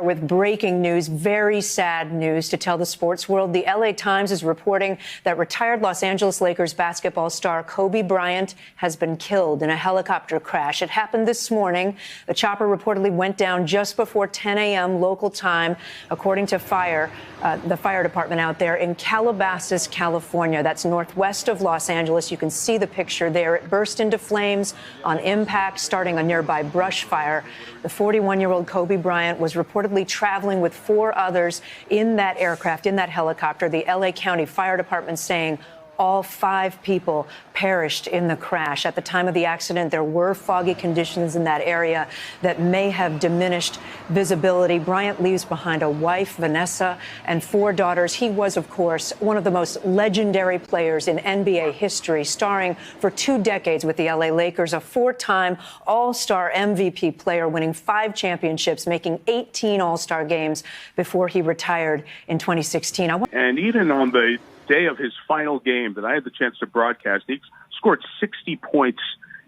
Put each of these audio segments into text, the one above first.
with breaking news, very sad news to tell the sports world. The LA Times is reporting that retired Los Angeles Lakers basketball star Kobe Bryant has been killed in a helicopter crash. It happened this morning. The chopper reportedly went down just before 10 a.m. local time, according to the fire department out there in Calabasas, California. That's northwest of Los Angeles. You can see the picture there. It burst into flames on impact, starting a nearby brush fire. The 41-year-old Kobe Bryant was reportedly traveling with 4 others in that aircraft, in that helicopter. The LA County Fire Department saying all 5 people perished in the crash. At the time of the accident, there were foggy conditions in that area that may have diminished visibility. Bryant leaves behind a wife, Vanessa, and 4 daughters. He was, of course, one of the most legendary players in NBA history, starring for 2 decades with the LA Lakers, a 4-time All-Star MVP player, winning 5 championships, making 18 All-Star games before he retired in 2016. And even on the day of his final game that I had the chance to broadcast, he scored 60 points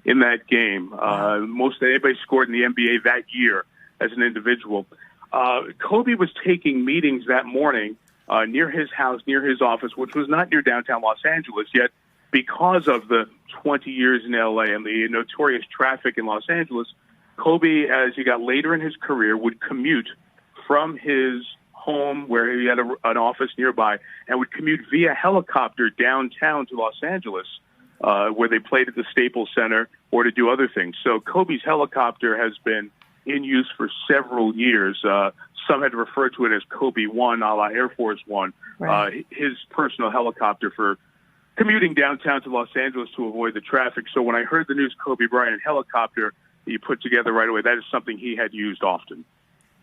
in that game. Most that anybody scored in the NBA that year as an individual. Kobe was taking meetings that morning near his house, near his office, which was not near downtown Los Angeles yet. Because of the 20 years in LA and the notorious traffic in Los Angeles, Kobe, as he got later in his career, would commute from his home, where he had an office nearby, and would commute via helicopter downtown to Los Angeles, where they played at the Staples Center or to do other things. So Kobe's helicopter has been in use for several years. Some had referred to it as Kobe One, a la Air Force One, right. His personal helicopter for commuting downtown to Los Angeles to avoid the traffic. So when I heard the news Kobe Bryant helicopter, you put together right away, that is something he had used often.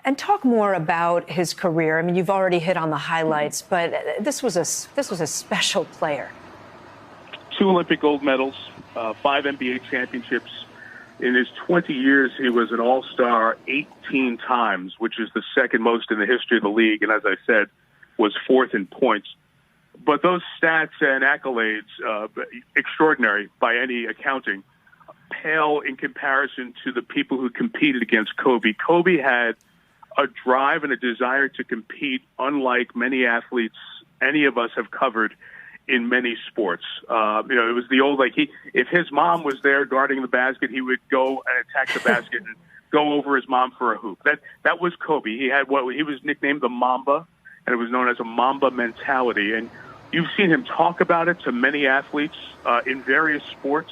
And talk more about his career. I mean, you've already hit on the highlights, but this was a special player. 2 Olympic gold medals, 5 NBA championships. In his 20 years, he was an All-Star 18 times, which is the second most in the history of the league. And as I said, was 4th in points. But those stats and accolades, extraordinary by any accounting, pale in comparison to the people who competed against Kobe. Kobe had a drive and a desire to compete unlike many athletes any of us have covered in many sports. It was the old, if his mom was there guarding the basket, he would go and attack the basket and go over his mom for a hoop. That was Kobe. He had he was nicknamed the Mamba, and it was known as a Mamba mentality. And you've seen him talk about it to many athletes in various sports,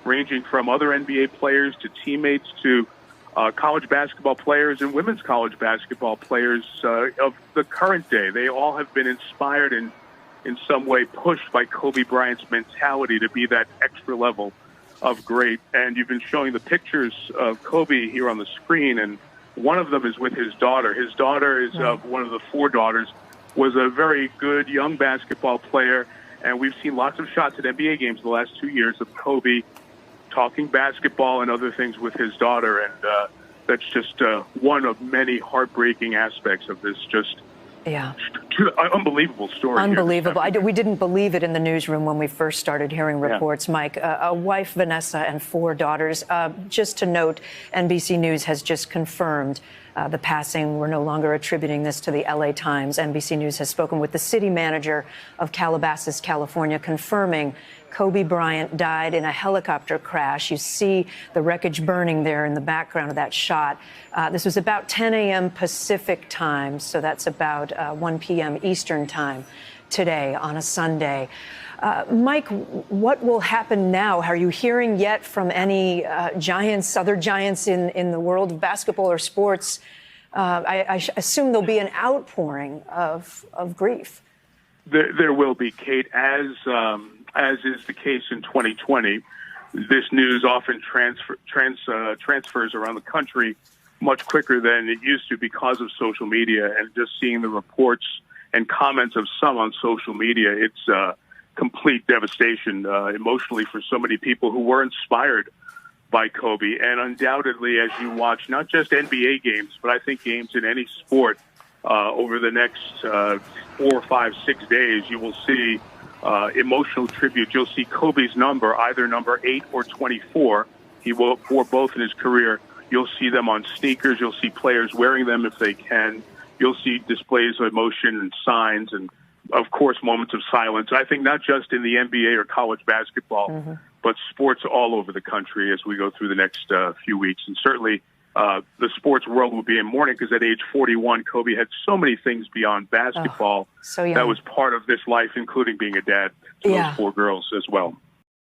ranging from other NBA players to teammates to college basketball players and women's college basketball players of the current day. They all have been inspired and in some way pushed by Kobe Bryant's mentality to be that extra level of great. And you've been showing the pictures of Kobe here on the screen, and one of them is with his daughter. His daughter is one of the 4 daughters, was a very good young basketball player, and we've seen lots of shots at NBA games the last 2 years of Kobe talking basketball and other things with his daughter, and that's just one of many heartbreaking aspects of this unbelievable story. Unbelievable. We didn't believe it in the newsroom when we first started hearing reports, Mike. A wife, Vanessa, and 4 daughters. Just to note, NBC News has just confirmed the passing. We're no longer attributing this to the LA Times. NBC News has spoken with the city manager of Calabasas, California, confirming Kobe Bryant died in a helicopter crash. You see the wreckage burning there in the background of that shot. This was about 10 a.m. Pacific time, so that's about 1 p.m. Eastern time today on a Sunday. Mike, what will happen now? Are you hearing yet from any other giants in the world of basketball or sports? I assume there'll be an outpouring of grief. There will be, Kate, as is the case in 2020. This news often transfers around the country much quicker than it used to because of social media, and just seeing the reports and comments of some on social media, it's complete devastation emotionally for so many people who were inspired by Kobe. And undoubtedly, as you watch not just NBA games, but I think games in any sport over the next 4, 5, 6 days, you will see emotional tribute. You'll see Kobe's number, either number 8 or 24. He wore both in his career, You'll see them on sneakers. You'll see players wearing them if they can. You'll see displays of emotion and signs and, of course, moments of silence. I think not just in the NBA or college basketball, but sports all over the country as we go through the next few weeks. And certainly the sports world will be in mourning because at age 41, Kobe had so many things beyond basketball so young. that was part of this life, including being a dad to those 4 girls as well.